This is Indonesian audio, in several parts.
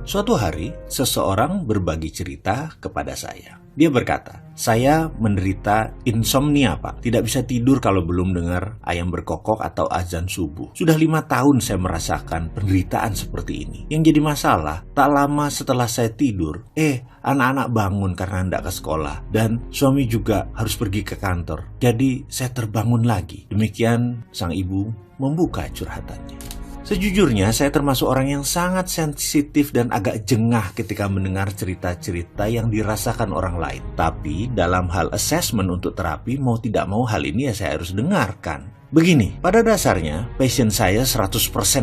Suatu hari, seseorang berbagi cerita kepada saya. Dia berkata, saya menderita insomnia, Pak. Tidak bisa tidur kalau belum dengar ayam berkokok atau azan subuh. Sudah 5 tahun saya merasakan penderitaan seperti ini. Yang jadi masalah, tak lama setelah saya tidur, anak-anak bangun karena hendak ke sekolah. Dan suami juga harus pergi ke kantor. Jadi saya terbangun lagi. Demikian sang ibu membuka curhatannya. Sejujurnya, saya termasuk orang yang sangat sensitif dan agak jengah ketika mendengar cerita-cerita yang dirasakan orang lain. Tapi, dalam hal assessment untuk terapi, mau tidak mau hal ini ya saya harus dengarkan. Begini, pada dasarnya, passion saya 100%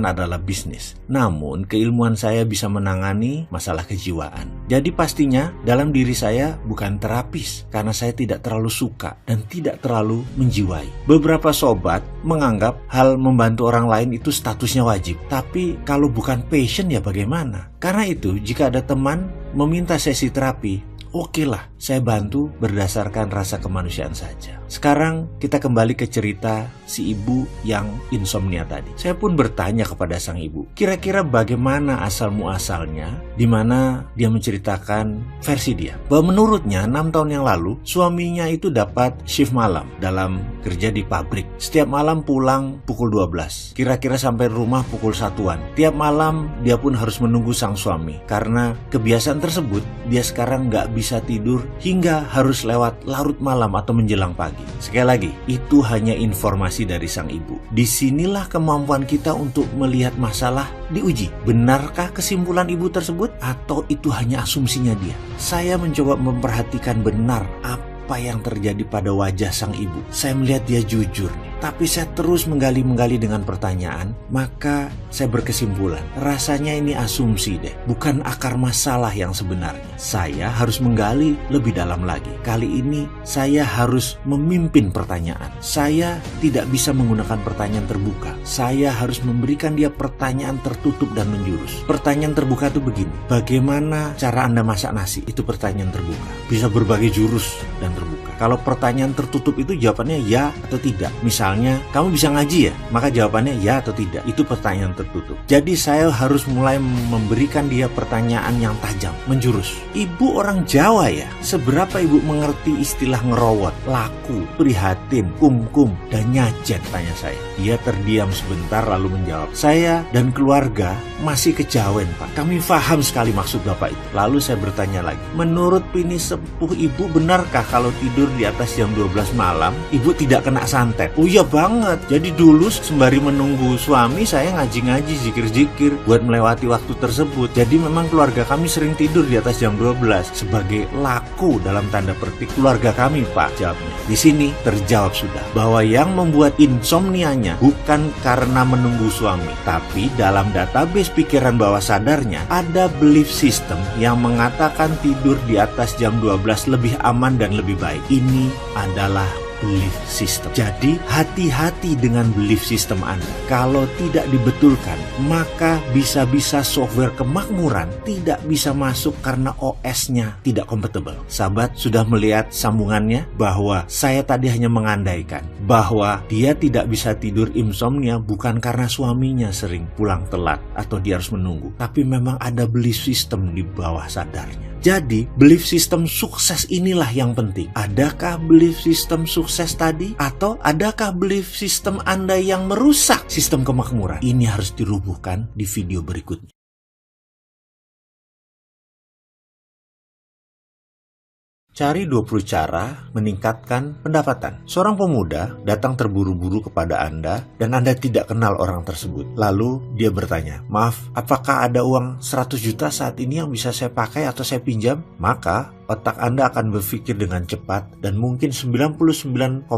adalah bisnis. Namun, keilmuan saya bisa menangani masalah kejiwaan. Jadi pastinya, dalam diri saya bukan terapis, karena saya tidak terlalu suka dan tidak terlalu menjiwai. Beberapa sobat menganggap hal membantu orang lain itu statusnya wajib. Tapi, kalau bukan passion ya bagaimana? Karena itu, jika ada teman meminta sesi terapi, oke lah, saya bantu berdasarkan rasa kemanusiaan saja. Sekarang kita kembali ke cerita si ibu yang insomnia tadi. Saya pun bertanya kepada sang ibu, kira-kira bagaimana asal-muasalnya, di mana dia menceritakan versi dia. Bahwa menurutnya 6 tahun yang lalu, suaminya itu dapat shift malam dalam kerja di pabrik. Setiap malam pulang pukul 12, kira-kira sampai rumah pukul 1-an. Tiap malam dia pun harus menunggu sang suami. Karena kebiasaan tersebut, dia sekarang nggak bisa tidur hingga harus lewat larut malam atau menjelang pagi. Sekali lagi, itu hanya informasi dari sang ibu. Disinilah kemampuan kita untuk melihat masalah diuji. Benarkah kesimpulan ibu tersebut atau itu hanya asumsinya dia? Saya mencoba memperhatikan benar apa yang terjadi pada wajah sang ibu. Saya melihat dia jujur nih. Tapi saya terus menggali dengan pertanyaan, maka saya berkesimpulan, rasanya ini asumsi deh, bukan akar masalah yang sebenarnya. Saya harus menggali lebih dalam lagi. Kali ini saya harus memimpin pertanyaan. Saya tidak bisa menggunakan pertanyaan terbuka. Saya harus memberikan dia pertanyaan tertutup dan menjurus. Pertanyaan terbuka itu begini, bagaimana cara Anda masak nasi? Itu pertanyaan terbuka. Bisa berbagai jurus dan terbuka. Kalau pertanyaan tertutup itu jawabannya ya atau tidak. Misalnya, kamu bisa ngaji ya? Maka jawabannya ya atau tidak. Itu pertanyaan tertutup. Jadi saya harus mulai memberikan dia pertanyaan yang tajam, menjurus. Ibu orang Jawa ya? Seberapa ibu mengerti istilah ngerowot, laku, prihatin, kumkum, dan nyajet? Tanya saya. Dia terdiam sebentar lalu menjawab, saya dan keluarga masih kejawen, Pak. Kami paham sekali maksud Bapak itu. Lalu saya bertanya lagi, menurut Pini sepuh ibu, benarkah kalau tidur di atas jam 12 malam, ibu tidak kena santet? Oh iya banget. Jadi dulu sembari menunggu suami, saya ngaji-ngaji, zikir-zikir buat melewati waktu tersebut. Jadi memang keluarga kami sering tidur di atas jam 12 sebagai laku dalam tanda petik keluarga kami, Pak, jawabnya. Di sini terjawab sudah bahwa yang membuat insomnianya bukan karena menunggu suami, tapi dalam database pikiran bawah sadarnya ada belief system yang mengatakan tidur di atas jam 12 lebih aman dan lebih baik. Ini adalah belief system. Jadi hati-hati dengan belief system Anda. Kalau tidak dibetulkan, maka bisa-bisa software kemakmuran tidak bisa masuk karena OS-nya tidak compatible. Sahabat sudah melihat sambungannya bahwa saya tadi hanya mengandaikan bahwa dia tidak bisa tidur insomnia bukan karena suaminya sering pulang telat atau dia harus menunggu, tapi memang ada belief system di bawah sadarnya. Jadi, belief system sukses inilah yang penting. Adakah belief system sukses tadi? Atau adakah belief system Anda yang merusak sistem kemakmuran? Ini harus dirubuhkan di video berikutnya. Cari 20 cara meningkatkan pendapatan. Seorang pemuda datang terburu-buru kepada Anda dan Anda tidak kenal orang tersebut. Lalu dia bertanya, maaf, apakah ada uang 100 juta saat ini yang bisa saya pakai atau saya pinjam? Maka otak Anda akan berpikir dengan cepat dan mungkin 99,9%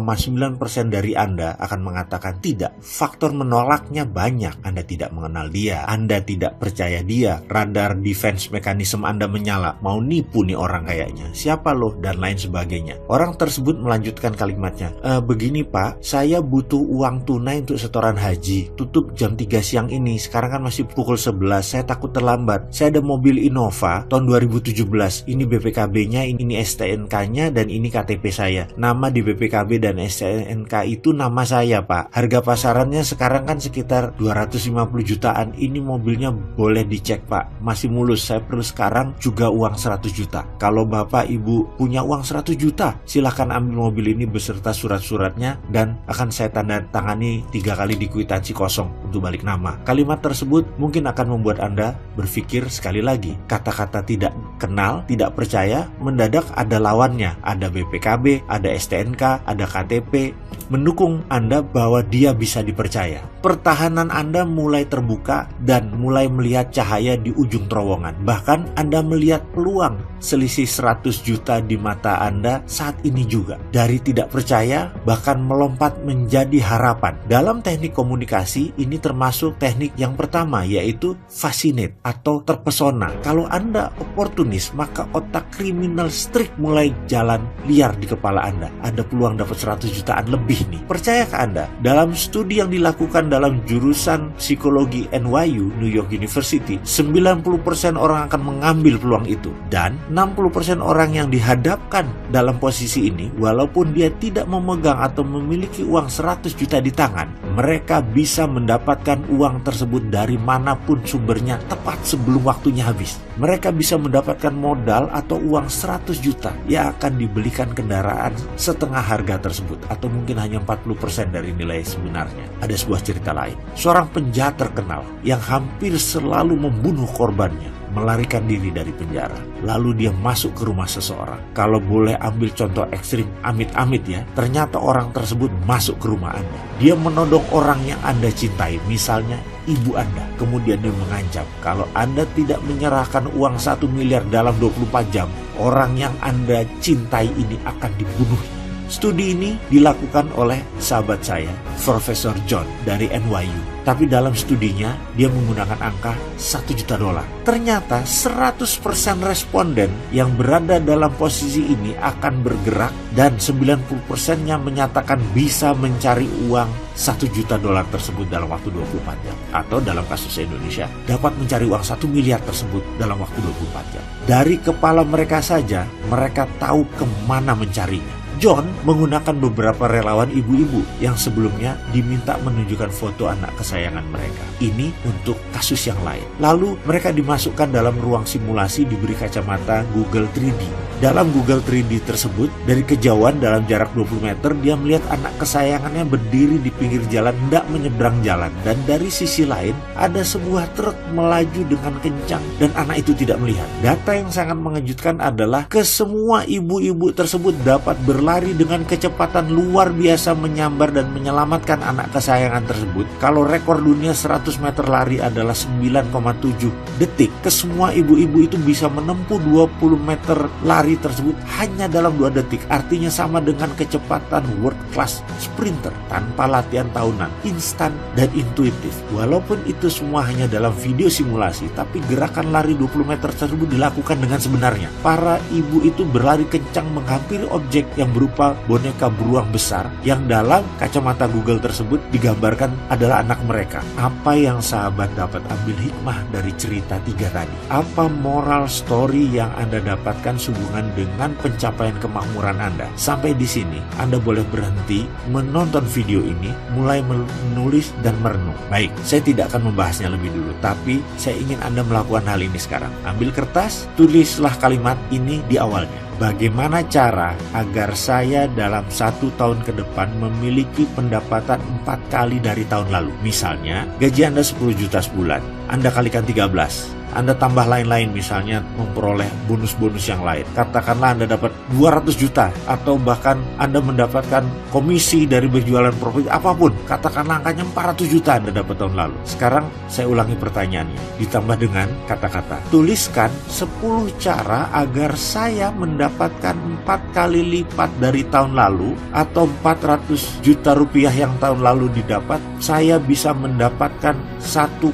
dari Anda akan mengatakan tidak. Faktor menolaknya banyak. Anda tidak mengenal dia, Anda tidak percaya dia, radar defense mekanisme Anda menyala, mau nipu nih orang kayaknya, siapa loh, dan lain sebagainya. Orang tersebut melanjutkan kalimatnya, begini Pak, saya butuh uang tunai untuk setoran haji, tutup jam 3 siang ini, sekarang kan masih pukul 11, saya takut terlambat, saya ada mobil Innova tahun 2017, ini BPKB KTP-nya, ini STNK-nya, dan ini KTP saya. Nama di BPKB dan STNK itu nama saya, Pak. Harga pasarannya sekarang kan sekitar 250 jutaan. Ini mobilnya boleh dicek, Pak. Masih mulus. Saya perlu sekarang juga uang 100 juta. Kalau Bapak Ibu punya uang 100 juta, silahkan ambil mobil ini beserta surat-suratnya dan akan saya tanda tangani 3 kali di kwitansi kosong untuk balik nama. Kalimat tersebut mungkin akan membuat Anda berpikir sekali lagi. Kata-kata tidak kenal, tidak percaya, mendadak ada lawannya. Ada BPKB, ada STNK, ada KTP, mendukung Anda bahwa dia bisa dipercaya. Pertahanan Anda mulai terbuka dan mulai melihat cahaya di ujung terowongan. Bahkan Anda melihat peluang selisih 100 juta di mata Anda saat ini juga. Dari tidak percaya bahkan melompat menjadi harapan. Dalam teknik komunikasi ini termasuk teknik yang pertama, yaitu fascinate atau terpesona. Kalau Anda oportunis, maka otak kriminal strik mulai jalan liar di kepala Anda. Ada peluang dapat 100 jutaan lebih nih. Percayakah Anda? Dalam studi yang dilakukan dalam jurusan psikologi NYU, New York University, 90% orang akan mengambil peluang itu. Dan 60% orang yang dihadapkan dalam posisi ini, walaupun dia tidak memegang atau memiliki uang 100 juta di tangan, mereka bisa mendapatkan uang tersebut dari manapun sumbernya tepat sebelum waktunya habis. Mereka bisa mendapatkan modal atau uang 100 juta yang akan dibelikan kendaraan setengah harga tersebut, atau mungkin hanya 40% dari nilai sebenarnya. Ada sebuah cerita lain. Seorang penjahat terkenal yang hampir selalu membunuh korbannya melarikan diri dari penjara. Lalu dia masuk ke rumah seseorang. Kalau boleh ambil contoh ekstrim, amit-amit ya, ternyata orang tersebut masuk ke rumah Anda. Dia menodong orang yang Anda cintai, misalnya ibu Anda. Kemudian dia mengancam, kalau Anda tidak menyerahkan uang 1 miliar dalam 24 jam, orang yang Anda cintai ini akan dibunuhnya. Studi ini dilakukan oleh sahabat saya, Profesor John dari NYU. Tapi dalam studinya, dia menggunakan angka 1 juta dolar. Ternyata 100% responden yang berada dalam posisi ini akan bergerak dan 90%-nya menyatakan bisa mencari uang 1 juta dolar tersebut dalam waktu 24 jam. Atau dalam kasus Indonesia, dapat mencari uang 1 miliar tersebut dalam waktu 24 jam. Dari kepala mereka saja, mereka tahu kemana mencarinya. John menggunakan beberapa relawan ibu-ibu yang sebelumnya diminta menunjukkan foto anak kesayangan mereka. Ini untuk kasus yang lain. Lalu mereka dimasukkan dalam ruang simulasi, diberi kacamata Google 3D. Dalam Google 3D tersebut, dari kejauhan dalam jarak 20 meter, dia melihat anak kesayangannya berdiri di pinggir jalan, hendak menyeberang jalan. Dan dari sisi lain, ada sebuah truk melaju dengan kencang dan anak itu tidak melihat. Data yang sangat mengejutkan adalah kesemua ibu-ibu tersebut dapat berlari dengan kecepatan luar biasa menyambar dan menyelamatkan anak kesayangan tersebut. Kalau rekor dunia 100 meter lari adalah 9,7 detik, kesemua ibu-ibu itu bisa menempuh 20 meter lari tersebut hanya dalam 2 detik. Artinya sama dengan kecepatan world class sprinter tanpa latihan tahunan, instan dan intuitif. Walaupun itu semua hanya dalam video simulasi, tapi gerakan lari 20 meter tersebut dilakukan dengan sebenarnya. Para ibu itu berlari kencang menghampiri objek yang berupa boneka beruang besar yang dalam kacamata Google tersebut digambarkan adalah anak mereka. Apa yang sahabat dapat ambil hikmah dari cerita 3 tadi? Apa moral story yang Anda dapatkan sehubungan dengan pencapaian kemakmuran Anda? Sampai di sini Anda boleh berhenti menonton video ini, mulai menulis dan merenung. Baik, saya tidak akan membahasnya lebih dulu, tapi saya ingin Anda melakukan hal ini sekarang. Ambil kertas, tulislah kalimat ini di awalnya. Bagaimana cara agar saya dalam 1 tahun ke depan memiliki pendapatan 4 kali dari tahun lalu? Misalnya, gaji Anda 10 juta sebulan, Anda kalikan 13. Anda tambah lain-lain, misalnya memperoleh bonus-bonus yang lain. Katakanlah Anda dapat 200 juta atau bahkan Anda mendapatkan komisi dari berjualan properti apapun. Katakanlah angkanya 400 juta Anda dapat tahun lalu. Sekarang saya ulangi pertanyaannya. Ditambah dengan kata-kata. Tuliskan 10 cara agar saya mendapatkan 4 kali lipat dari tahun lalu, atau 400 juta rupiah yang tahun lalu didapat, saya bisa mendapatkan 1,6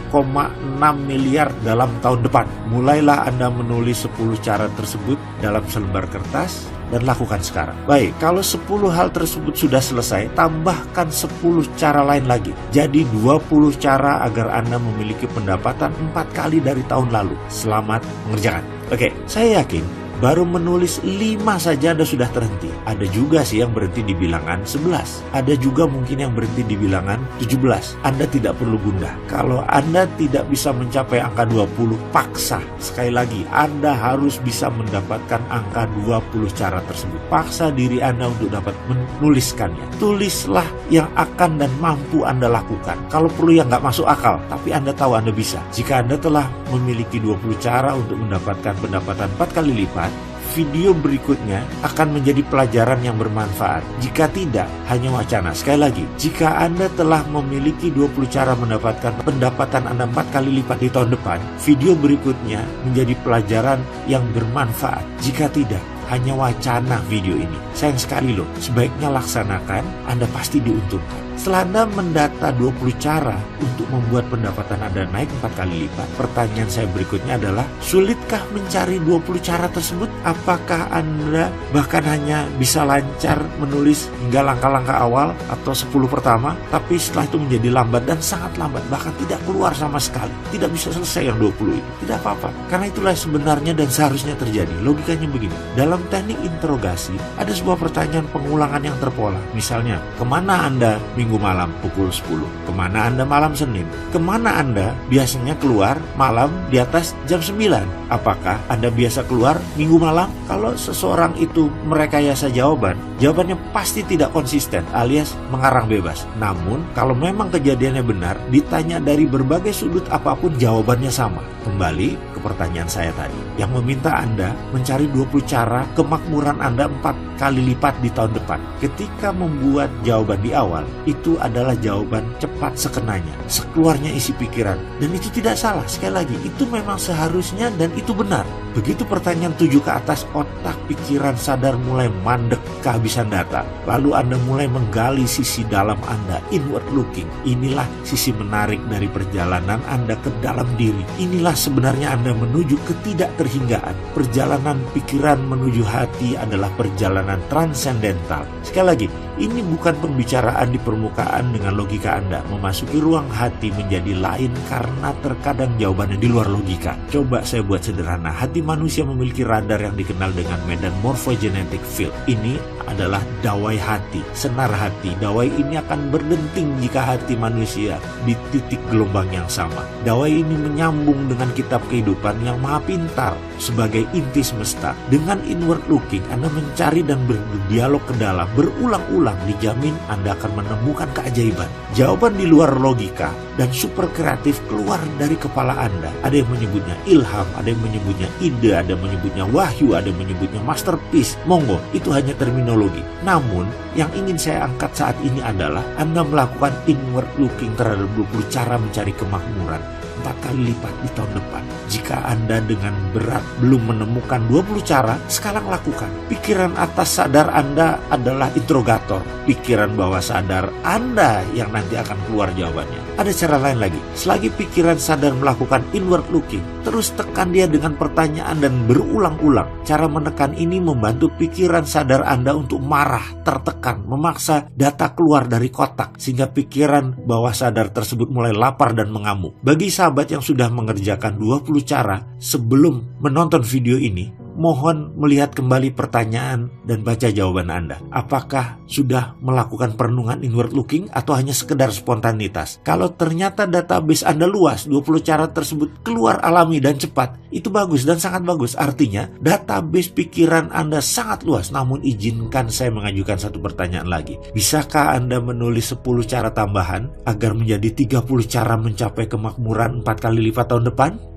miliar dalam tahun depan. Mulailah Anda menulis 10 cara tersebut dalam selembar kertas dan lakukan sekarang. Baik, kalau 10 hal tersebut sudah selesai, tambahkan 10 cara lain lagi. Jadi 20 cara agar Anda memiliki pendapatan 4 kali dari tahun lalu. Selamat mengerjakan. Oke, saya yakin Baru menulis 5 saja Anda sudah terhenti. Ada juga sih yang berhenti di bilangan 11. Ada juga mungkin yang berhenti di bilangan 17. Anda tidak perlu gundah. Kalau Anda tidak bisa mencapai angka 20, paksa. Sekali lagi, Anda harus bisa mendapatkan angka 20 cara tersebut. Paksa diri Anda untuk dapat menuliskannya. Tulislah yang akan dan mampu Anda lakukan. Kalau perlu yang nggak masuk akal, tapi Anda tahu Anda bisa. Jika Anda telah memiliki 20 cara untuk mendapatkan pendapatan 4 kali lipat, video berikutnya akan menjadi pelajaran yang bermanfaat. Jika tidak, hanya wacana. Sekali lagi, jika Anda telah memiliki 20 cara mendapatkan pendapatan Anda 4 kali lipat di tahun depan, video berikutnya menjadi pelajaran yang bermanfaat. Jika tidak, hanya wacana video ini. Sayang sekali loh, sebaiknya laksanakan, Anda pasti diuntungkan. Setelah Anda mendata 20 cara untuk membuat pendapatan Anda naik 4 kali lipat, pertanyaan saya berikutnya adalah, sulitkah mencari 20 cara tersebut? Apakah Anda bahkan hanya bisa lancar menulis hingga langkah-langkah awal atau 10 pertama, tapi setelah itu menjadi lambat dan sangat lambat, bahkan tidak keluar sama sekali, tidak bisa selesai yang 20 itu? Tidak apa-apa, karena itulah sebenarnya dan seharusnya terjadi. Logikanya begini, dalam teknik interogasi ada sebuah pertanyaan pengulangan yang terpola. Misalnya, kemana Anda Minggu malam pukul 10? Kemana Anda malam Senin? Kemana Anda biasanya keluar malam di atas jam 9? Apakah Anda biasa keluar Minggu malam? Kalau seseorang itu merekayasa jawabannya pasti tidak konsisten alias mengarang bebas. Namun, kalau memang kejadiannya benar, ditanya dari berbagai sudut apapun jawabannya sama. Kembali ke pertanyaan saya tadi, yang meminta Anda mencari 20 cara kemakmuran Anda 4 kali lipat di tahun depan. Ketika membuat jawaban di awal, itu adalah jawaban cepat sekenanya, sekeluarnya isi pikiran. Dan itu tidak salah, sekali lagi, itu memang seharusnya dan itu benar. Begitu pertanyaan 7 ke atas, otak pikiran sadar mulai mandek kehabisan data. Lalu Anda mulai menggali sisi dalam Anda, inward looking. Inilah sisi menarik dari perjalanan Anda ke dalam diri. Inilah sebenarnya Anda menuju ketidakterhinggaan. Perjalanan pikiran menuju hati adalah perjalanan transendental. Sekali lagi, ini bukan pembicaraan di permukaan dengan logika Anda. Memasuki ruang hati menjadi lain karena terkadang jawabannya di luar logika. Coba saya buat sederhana. Hati manusia memiliki radar yang dikenal dengan medan morphogenetic field. Ini adalah dawai hati, senar hati. Dawai ini akan berdenting jika hati manusia di titik gelombang yang sama. Dawai ini menyambung dengan kitab kehidupan yang maha pintar sebagai inti semesta. Dengan inward looking, Anda mencari dan berdialog ke dalam, berulang-ulang, dijamin Anda akan menemukan keajaiban. Jawaban di luar logika dan super kreatif keluar dari kepala Anda. Ada yang menyebutnya ilham, ada yang menyebutnya ide, ada yang menyebutnya wahyu, ada yang menyebutnya masterpiece. Monggo, itu hanya terminologi. Namun, yang ingin saya angkat saat ini adalah Anda melakukan inward looking terhadap 20 cara mencari kemakmuran 4 kali lipat di tahun depan. Jika Anda dengan berat belum menemukan 20 cara, sekarang lakukan. Pikiran atas sadar Anda adalah interrogator. Pikiran bawah sadar Anda yang nanti akan keluar jawabannya. Ada cara lain lagi. Selagi pikiran sadar melakukan inward looking, terus tekan dia dengan pertanyaan dan berulang-ulang. Cara menekan ini membantu pikiran sadar Anda untuk marah, tertekan, memaksa data keluar dari kotak, sehingga pikiran bawah sadar tersebut mulai lapar dan mengamuk. Bagi sahabat yang sudah mengerjakan 20 cara sebelum menonton video ini, mohon melihat kembali pertanyaan dan baca jawaban Anda. Apakah sudah melakukan perenungan inward looking atau hanya sekedar spontanitas? Kalau ternyata database Anda luas, 20 cara tersebut keluar alami dan cepat, itu bagus dan sangat bagus. Artinya database pikiran Anda sangat luas. Namun izinkan saya mengajukan satu pertanyaan lagi. Bisakah Anda menulis 10 cara tambahan agar menjadi 30 cara mencapai kemakmuran 4 kali lipat tahun depan?